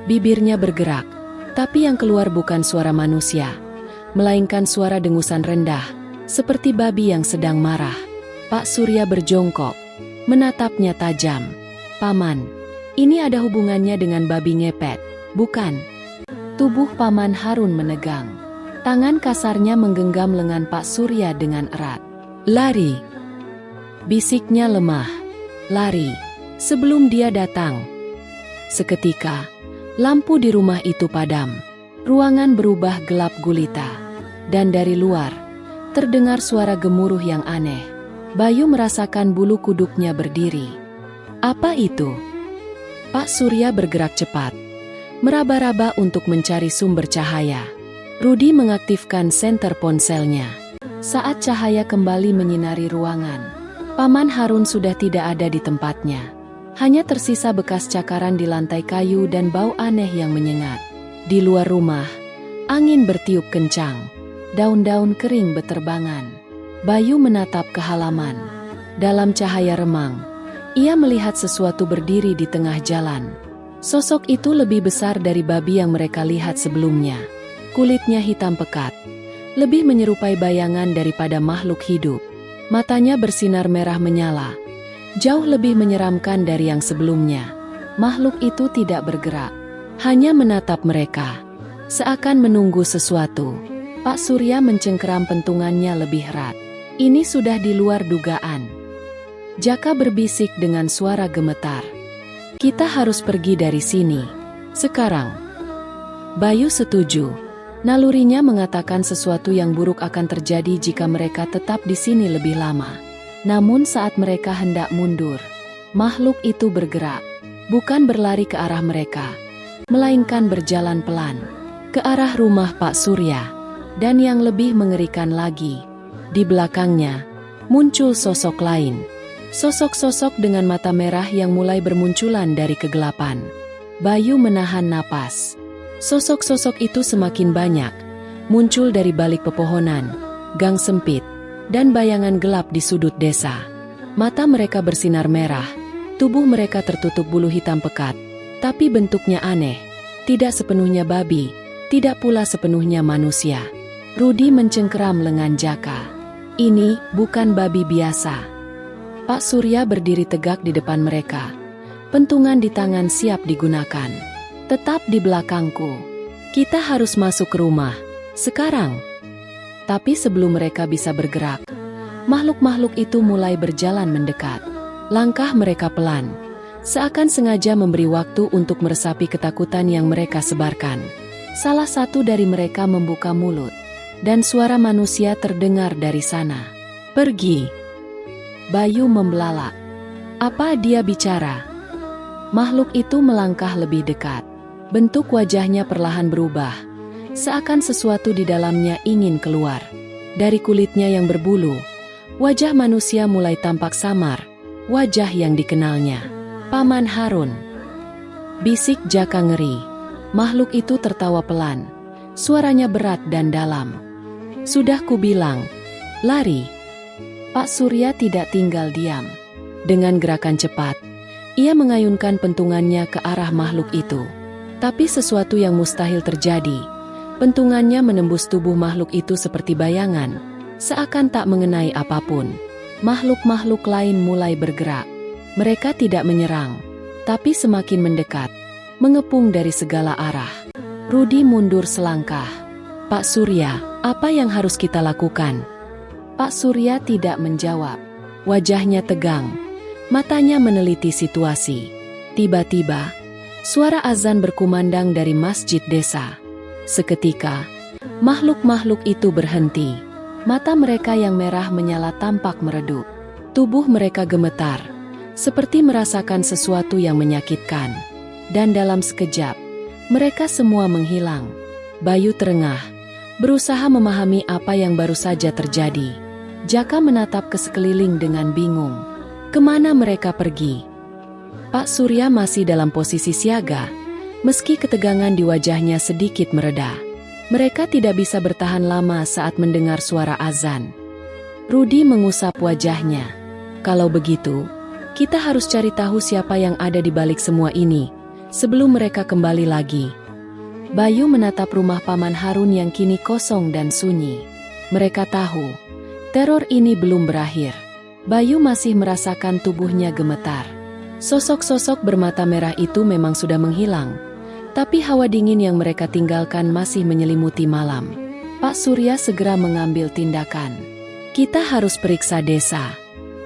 Bibirnya bergerak, tapi yang keluar bukan suara manusia, melainkan suara dengusan rendah, seperti babi yang sedang marah. Pak Surya berjongkok, menatapnya tajam. "Paman, ini ada hubungannya dengan babi ngepet, bukan?" Tubuh Paman Harun menegang. Tangan kasarnya menggenggam lengan Pak Surya dengan erat. "Lari!" bisiknya lemah. "Lari, sebelum dia datang." Seketika, lampu di rumah itu padam. Ruangan berubah gelap gulita. Dan dari luar, terdengar suara gemuruh yang aneh. Bayu merasakan bulu kuduknya berdiri. "Apa itu?" Pak Surya bergerak cepat, meraba-raba untuk mencari sumber cahaya. Rudi mengaktifkan senter ponselnya. Saat cahaya kembali menyinari ruangan, Paman Harun sudah tidak ada di tempatnya. Hanya tersisa bekas cakaran di lantai kayu dan bau aneh yang menyengat. Di luar rumah, angin bertiup kencang. Daun-daun kering beterbangan. Bayu menatap ke halaman. Dalam cahaya remang, ia melihat sesuatu berdiri di tengah jalan. Sosok itu lebih besar dari babi yang mereka lihat sebelumnya. Kulitnya hitam pekat, lebih menyerupai bayangan daripada makhluk hidup. Matanya bersinar merah menyala, jauh lebih menyeramkan dari yang sebelumnya. Makhluk itu tidak bergerak, hanya menatap mereka, seakan menunggu sesuatu. Pak Surya mencengkeram pentungannya lebih erat. "Ini sudah di luar dugaan." Jaka berbisik dengan suara gemetar. "Kita harus pergi dari sini sekarang." Bayu setuju. Nalurinya mengatakan sesuatu yang buruk akan terjadi jika mereka tetap di sini lebih lama. Namun saat mereka hendak mundur, makhluk itu bergerak, bukan berlari ke arah mereka, melainkan berjalan pelan ke arah rumah Pak Surya. Dan yang lebih mengerikan lagi, di belakangnya muncul sosok lain. Sosok-sosok dengan mata merah yang mulai bermunculan dari kegelapan. Bayu menahan napas. Sosok-sosok itu semakin banyak, muncul dari balik pepohonan, gang sempit, dan bayangan gelap di sudut desa. Mata mereka bersinar merah, tubuh mereka tertutup bulu hitam pekat, tapi bentuknya aneh, tidak sepenuhnya babi, tidak pula sepenuhnya manusia. Rudi mencengkeram lengan Jaka. "Ini bukan babi biasa." Pak Surya berdiri tegak di depan mereka, pentungan di tangan siap digunakan. "Tetap di belakangku. Kita harus masuk ke rumah sekarang." Tapi sebelum mereka bisa bergerak, makhluk-makhluk itu mulai berjalan mendekat. Langkah mereka pelan, seakan sengaja memberi waktu untuk meresapi ketakutan yang mereka sebarkan. Salah satu dari mereka membuka mulut, dan suara manusia terdengar dari sana. "Pergi!" Bayu membelalak. Apa dia bicara? Makhluk itu melangkah lebih dekat. Bentuk wajahnya perlahan berubah, seakan sesuatu di dalamnya ingin keluar. Dari kulitnya yang berbulu, wajah manusia mulai tampak samar, wajah yang dikenalnya. "Paman Harun," bisik Jaka ngeri. Makhluk itu tertawa pelan, suaranya berat dan dalam. "Sudah kubilang, lari." Pak Surya tidak tinggal diam. Dengan gerakan cepat, ia mengayunkan pentungannya ke arah makhluk itu. Tapi sesuatu yang mustahil terjadi. Pentungannya menembus tubuh makhluk itu seperti bayangan, seakan tak mengenai apapun. Makhluk-makhluk lain mulai bergerak. Mereka tidak menyerang, tapi semakin mendekat, mengepung dari segala arah. Rudi mundur selangkah. "Pak Surya, apa yang harus kita lakukan?" Pak Surya tidak menjawab. Wajahnya tegang, matanya meneliti situasi. Tiba-tiba, suara azan berkumandang dari masjid desa. Seketika, makhluk-makhluk itu berhenti. Mata mereka yang merah menyala tampak meredup. Tubuh mereka gemetar, seperti merasakan sesuatu yang menyakitkan. Dan dalam sekejap, mereka semua menghilang. Bayu terengah, berusaha memahami apa yang baru saja terjadi. Jaka menatap ke sekeliling dengan bingung. Kemana mereka pergi? Pak Surya masih dalam posisi siaga, meski ketegangan di wajahnya sedikit mereda. Mereka tidak bisa bertahan lama saat mendengar suara azan. Rudi mengusap wajahnya. "Kalau begitu, kita harus cari tahu siapa yang ada di balik semua ini sebelum mereka kembali lagi." Bayu menatap rumah Paman Harun yang kini kosong dan sunyi. Mereka tahu, teror ini belum berakhir. Bayu masih merasakan tubuhnya gemetar. Sosok-sosok bermata merah itu memang sudah menghilang, tapi hawa dingin yang mereka tinggalkan masih menyelimuti malam. Pak Surya segera mengambil tindakan. "Kita harus periksa desa.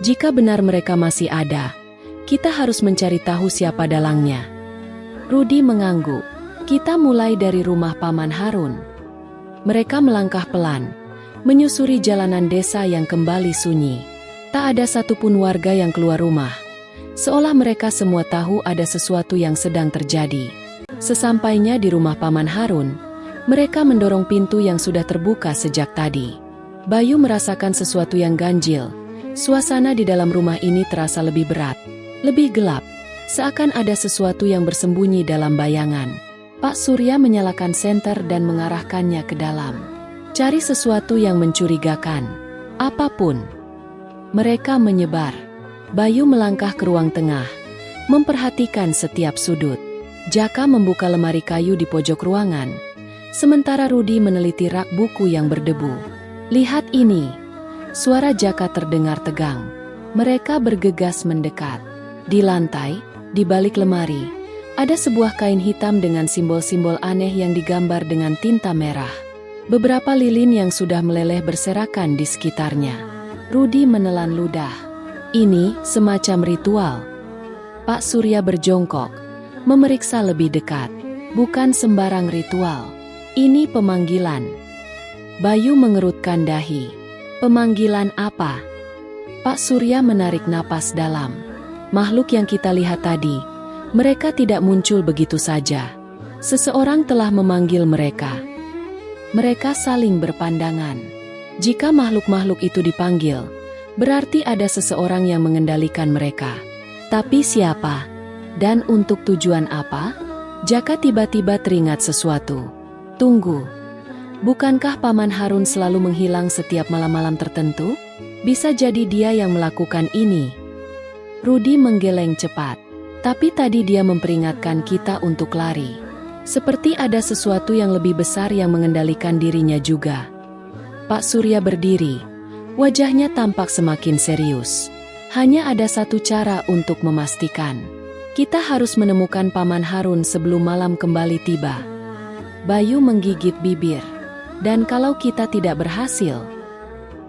Jika benar mereka masih ada, kita harus mencari tahu siapa dalangnya." Rudi mengangguk. "Kita mulai dari rumah Paman Harun." Mereka melangkah pelan, menyusuri jalanan desa yang kembali sunyi. Tak ada satupun warga yang keluar rumah, seolah mereka semua tahu ada sesuatu yang sedang terjadi. Sesampainya di rumah Paman Harun, mereka mendorong pintu yang sudah terbuka sejak tadi. Bayu merasakan sesuatu yang ganjil. Suasana di dalam rumah ini terasa lebih berat, lebih gelap, seakan ada sesuatu yang bersembunyi dalam bayangan. Pak Surya menyalakan senter dan mengarahkannya ke dalam. "Cari sesuatu yang mencurigakan. Apapun." Mereka menyebar. Bayu melangkah ke ruang tengah, memperhatikan setiap sudut. Jaka membuka lemari kayu di pojok ruangan, sementara Rudi meneliti rak buku yang berdebu. "Lihat ini." Suara Jaka terdengar tegang. Mereka bergegas mendekat. Di lantai, di balik lemari, ada sebuah kain hitam dengan simbol-simbol aneh yang digambar dengan tinta merah. Beberapa lilin yang sudah meleleh berserakan di sekitarnya. Rudi menelan ludah. "Ini semacam ritual." Pak Surya berjongkok, memeriksa lebih dekat. "Bukan sembarang ritual. Ini pemanggilan." Bayu mengerutkan dahi. "Pemanggilan apa?" Pak Surya menarik napas dalam. "Makhluk yang kita lihat tadi, mereka tidak muncul begitu saja. Seseorang telah memanggil mereka." Mereka saling berpandangan. Jika makhluk-makhluk itu dipanggil, berarti ada seseorang yang mengendalikan mereka. Tapi siapa? Dan untuk tujuan apa? Jaka tiba-tiba teringat sesuatu. "Tunggu. Bukankah Paman Harun selalu menghilang setiap malam-malam tertentu? Bisa jadi dia yang melakukan ini." Rudi menggeleng cepat. "Tapi tadi dia memperingatkan kita untuk lari. Seperti ada sesuatu yang lebih besar yang mengendalikan dirinya juga." Pak Surya berdiri. Wajahnya tampak semakin serius. "Hanya ada satu cara untuk memastikan. Kita harus menemukan Paman Harun sebelum malam kembali tiba." Bayu menggigit bibir. "Dan kalau kita tidak berhasil?"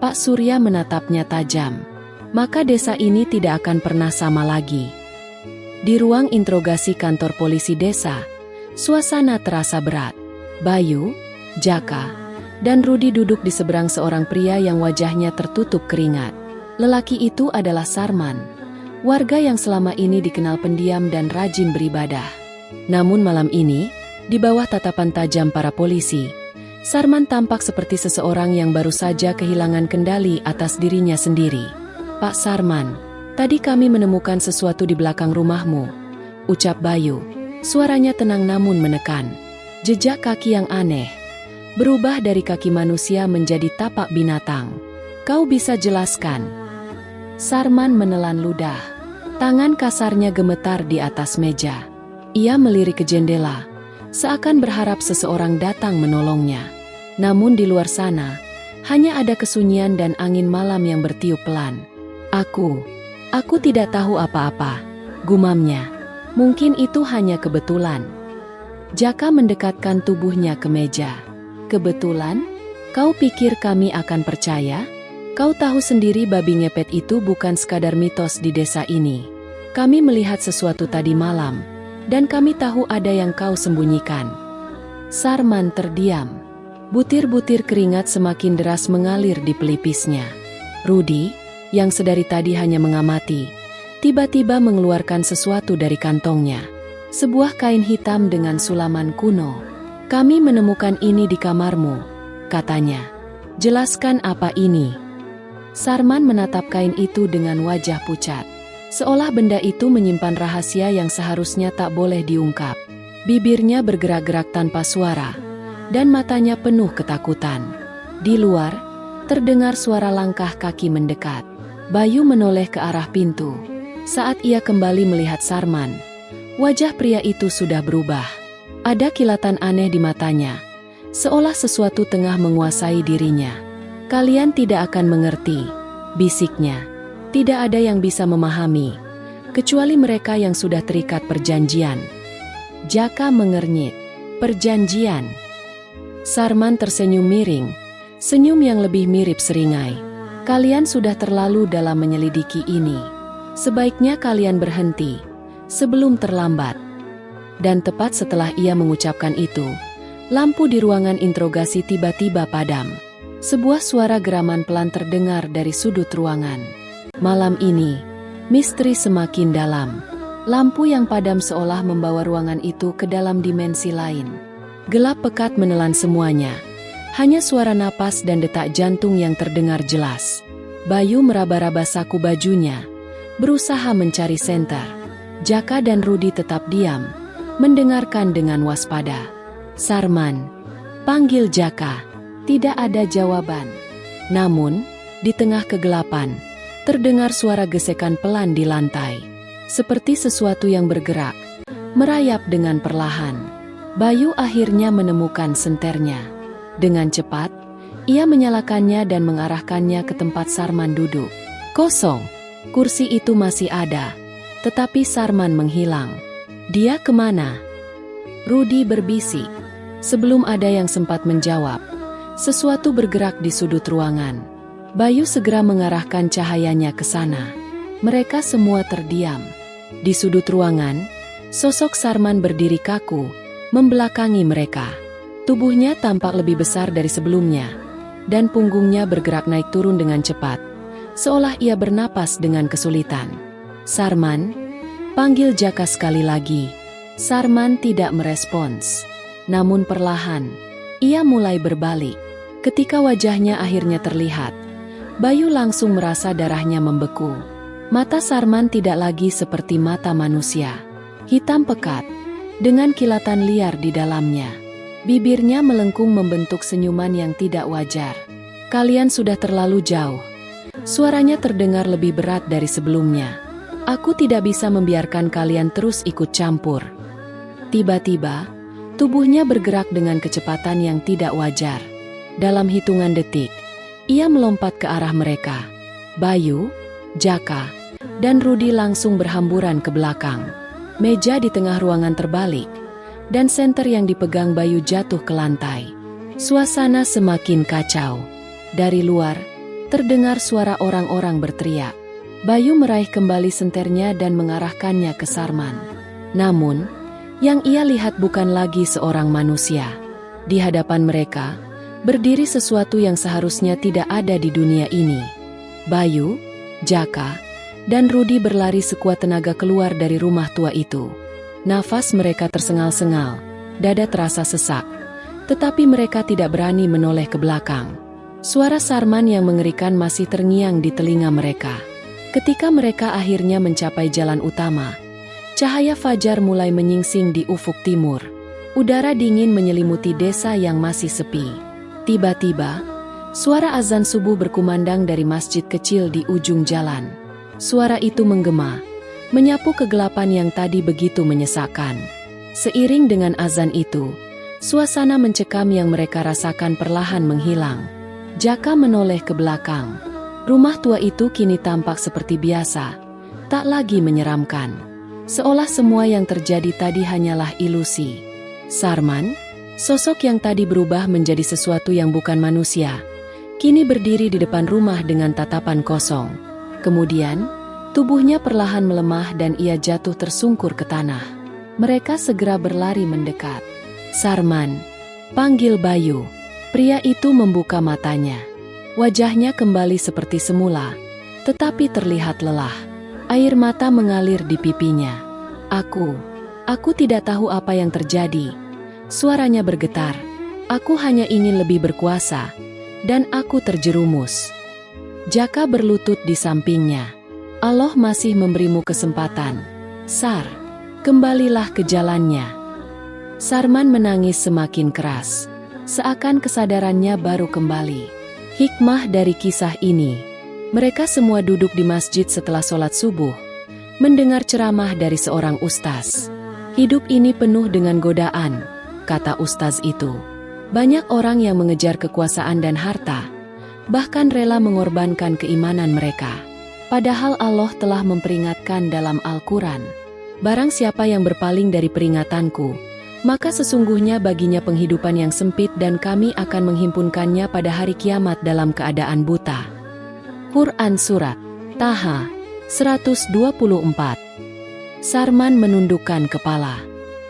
Pak Surya menatapnya tajam. "Maka desa ini tidak akan pernah sama lagi." Di ruang interogasi kantor polisi desa, suasana terasa berat. Bayu, Jaka, dan Rudi duduk di seberang seorang pria yang wajahnya tertutup keringat. Lelaki itu adalah Sarman, warga yang selama ini dikenal pendiam dan rajin beribadah. Namun malam ini, di bawah tatapan tajam para polisi, Sarman tampak seperti seseorang yang baru saja kehilangan kendali atas dirinya sendiri. "Pak Sarman, tadi kami menemukan sesuatu di belakang rumahmu," ucap Bayu. Suaranya tenang namun menekan. Jejak kaki yang aneh, berubah dari kaki manusia menjadi tapak binatang. "Kau bisa jelaskan?" Sarman menelan ludah. Tangan kasarnya gemetar di atas meja. Ia melirik ke jendela, seakan berharap seseorang datang menolongnya. Namun di luar sana, hanya ada kesunyian dan angin malam yang bertiup pelan. Aku tidak tahu apa-apa," gumamnya. "Mungkin itu hanya kebetulan." Jaka mendekatkan tubuhnya ke meja. "Kebetulan? Kau pikir kami akan percaya? Kau tahu sendiri babi ngepet itu bukan sekadar mitos di desa ini. Kami melihat sesuatu tadi malam, dan kami tahu ada yang kau sembunyikan." Sarman terdiam. Butir-butir keringat semakin deras mengalir di pelipisnya. Rudi, yang sedari tadi hanya mengamati, tiba-tiba mengeluarkan sesuatu dari kantongnya. Sebuah kain hitam dengan sulaman kuno. "Kami menemukan ini di kamarmu," katanya. "Jelaskan apa ini." Sarman menatap kain itu dengan wajah pucat. Seolah benda itu menyimpan rahasia yang seharusnya tak boleh diungkap. Bibirnya bergerak-gerak tanpa suara, dan matanya penuh ketakutan. Di luar, terdengar suara langkah kaki mendekat. Bayu menoleh ke arah pintu. Saat ia kembali melihat Sarman, wajah pria itu sudah berubah. Ada kilatan aneh di matanya, seolah sesuatu tengah menguasai dirinya. "Kalian tidak akan mengerti," bisiknya. "Tidak ada yang bisa memahami, kecuali mereka yang sudah terikat perjanjian." Jaka mengernyit. "Perjanjian?" Sarman tersenyum miring, senyum yang lebih mirip seringai. "Kalian sudah terlalu dalam menyelidiki ini. Sebaiknya kalian berhenti sebelum terlambat." Dan tepat setelah ia mengucapkan itu, lampu di ruangan interogasi tiba-tiba padam. Sebuah suara geraman pelan terdengar dari sudut ruangan. Malam ini, misteri semakin dalam. Lampu yang padam seolah membawa ruangan itu ke dalam dimensi lain. Gelap pekat menelan semuanya. Hanya suara napas dan detak jantung yang terdengar jelas. Bayu meraba-raba saku bajunya, berusaha mencari senter. Jaka dan Rudi tetap diam, mendengarkan dengan waspada. "Sarman," panggil Jaka. Tidak ada jawaban. Namun, di tengah kegelapan, terdengar suara gesekan pelan di lantai. Seperti sesuatu yang bergerak, merayap dengan perlahan. Bayu akhirnya menemukan senternya. Dengan cepat, ia menyalakannya dan mengarahkannya ke tempat Sarman duduk. Kosong. Kursi itu masih ada, tetapi Sarman menghilang. "Dia kemana?" Rudi berbisik. Sebelum ada yang sempat menjawab, sesuatu bergerak di sudut ruangan. Bayu segera mengarahkan cahayanya ke sana. Mereka semua terdiam. Di sudut ruangan, sosok Sarman berdiri kaku, membelakangi mereka. Tubuhnya tampak lebih besar dari sebelumnya, dan punggungnya bergerak naik turun dengan cepat, seolah ia bernapas dengan kesulitan. "Sarman," panggil Jaka sekali lagi. Sarman tidak merespons. Namun perlahan, ia mulai berbalik. Ketika wajahnya akhirnya terlihat, Bayu langsung merasa darahnya membeku. Mata Sarman tidak lagi seperti mata manusia. Hitam pekat, dengan kilatan liar di dalamnya. Bibirnya melengkung membentuk senyuman yang tidak wajar. "Kalian sudah terlalu jauh." Suaranya terdengar lebih berat dari sebelumnya. "Aku tidak bisa membiarkan kalian terus ikut campur." Tiba-tiba, tubuhnya bergerak dengan kecepatan yang tidak wajar. Dalam hitungan detik, ia melompat ke arah mereka. Bayu, Jaka, dan Rudi langsung berhamburan ke belakang. Meja di tengah ruangan terbalik, dan senter yang dipegang Bayu jatuh ke lantai. Suasana semakin kacau. Dari luar, terdengar suara orang-orang berteriak. Bayu meraih kembali senternya dan mengarahkannya ke Sarman. Namun, yang ia lihat bukan lagi seorang manusia. Di hadapan mereka, berdiri sesuatu yang seharusnya tidak ada di dunia ini. Bayu, Jaka, dan Rudi berlari sekuat tenaga keluar dari rumah tua itu. Nafas mereka tersengal-sengal, dada terasa sesak, tetapi mereka tidak berani menoleh ke belakang. Suara Sarman yang mengerikan masih terngiang di telinga mereka. Ketika mereka akhirnya mencapai jalan utama, cahaya fajar mulai menyingsing di ufuk timur. Udara dingin menyelimuti desa yang masih sepi. Tiba-tiba, suara azan subuh berkumandang dari masjid kecil di ujung jalan. Suara itu menggema, menyapu kegelapan yang tadi begitu menyesakkan. Seiring dengan azan itu, suasana mencekam yang mereka rasakan perlahan menghilang. Jaka menoleh ke belakang. Rumah tua itu kini tampak seperti biasa, tak lagi menyeramkan. Seolah semua yang terjadi tadi hanyalah ilusi. Sarman, sosok yang tadi berubah menjadi sesuatu yang bukan manusia, kini berdiri di depan rumah dengan tatapan kosong. Kemudian, tubuhnya perlahan melemah dan ia jatuh tersungkur ke tanah. Mereka segera berlari mendekat. "Sarman," panggil Bayu. Pria itu membuka matanya. Wajahnya kembali seperti semula, tetapi terlihat lelah. Air mata mengalir di pipinya. Aku tidak tahu apa yang terjadi." Suaranya bergetar. "Aku hanya ingin lebih berkuasa, dan aku terjerumus." Jaka berlutut di sampingnya. "Allah masih memberimu kesempatan. Sar, kembalilah ke jalannya." Sarman menangis semakin keras, seakan kesadarannya baru kembali. Hikmah dari kisah ini, mereka semua duduk di masjid setelah sholat subuh, mendengar ceramah dari seorang ustaz. "Hidup ini penuh dengan godaan," kata ustaz itu. "Banyak orang yang mengejar kekuasaan dan harta, bahkan rela mengorbankan keimanan mereka. Padahal Allah telah memperingatkan dalam Al-Quran, barang siapa yang berpaling dari peringatanku, maka sesungguhnya baginya penghidupan yang sempit dan kami akan menghimpunkannya pada hari kiamat dalam keadaan buta." Quran Surat Taha 124. Sarman menundukkan kepala.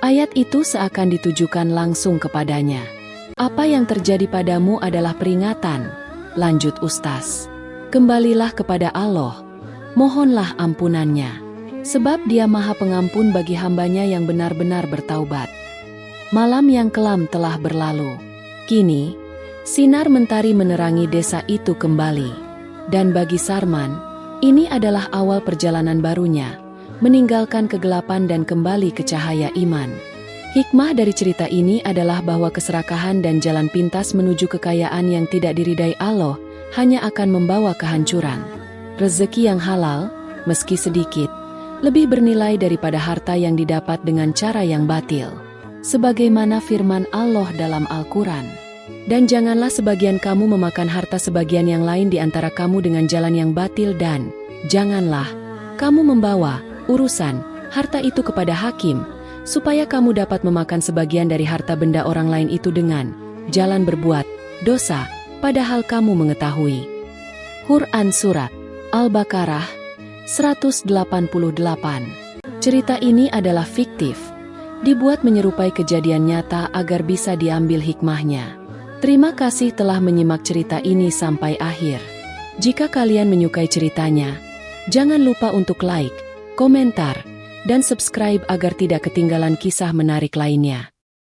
Ayat itu seakan ditujukan langsung kepadanya. "Apa yang terjadi padamu adalah peringatan," lanjut ustaz. "Kembalilah kepada Allah, mohonlah ampunannya, sebab Dia Maha Pengampun bagi hambanya yang benar-benar bertaubat." Malam yang kelam telah berlalu. Kini, sinar mentari menerangi desa itu kembali. Dan bagi Sarman, ini adalah awal perjalanan barunya, meninggalkan kegelapan dan kembali ke cahaya iman. Hikmah dari cerita ini adalah bahwa keserakahan dan jalan pintas menuju kekayaan yang tidak diridai Allah hanya akan membawa kehancuran. Rezeki yang halal, meski sedikit, lebih bernilai daripada harta yang didapat dengan cara yang batil. Sebagaimana firman Allah dalam Al-Quran, "Dan janganlah sebagian kamu memakan harta sebagian yang lain di antara kamu dengan jalan yang batil, dan janganlah kamu membawa urusan harta itu kepada hakim, supaya kamu dapat memakan sebagian dari harta benda orang lain itu dengan jalan berbuat dosa, padahal kamu mengetahui." Quran Surat Al-Baqarah 188. Cerita ini adalah fiktif, dibuat menyerupai kejadian nyata agar bisa diambil hikmahnya. Terima kasih telah menyimak cerita ini sampai akhir. Jika kalian menyukai ceritanya, jangan lupa untuk like, komentar, dan subscribe agar tidak ketinggalan kisah menarik lainnya.